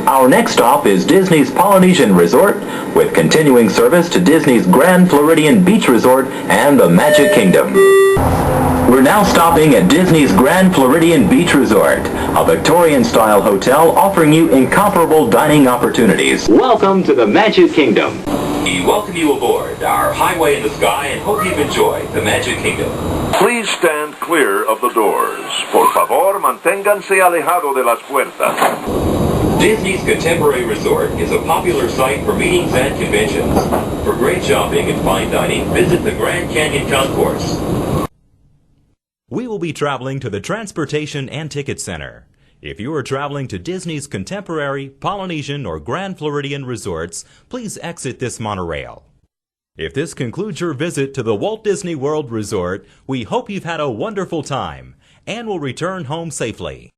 Our next stop is Disney's Polynesian Resort, with continuing service to Disney's Grand Floridian Beach Resort and the Magic Kingdom. We're now stopping at Disney's Grand Floridian Beach Resort, a Victorian-style hotel offering you incomparable dining opportunities. Welcome to the Magic Kingdom. We welcome you aboard our highway in the sky and hope you've enjoyed the Magic Kingdom. Please stand clear of the doors. Por favor, manténganse alejado de las puertas. Disney's Contemporary Resort is a popular site for meetings and conventions. For great shopping and fine dining, visit the Grand Canyon Concourse. We will be traveling to the Transportation and Ticket Center. If you are traveling to Disney's Contemporary, Polynesian, or Grand Floridian resorts, please exit this monorail. If this concludes your visit to the Walt Disney World Resort, we hope you've had a wonderful time and will return home safely.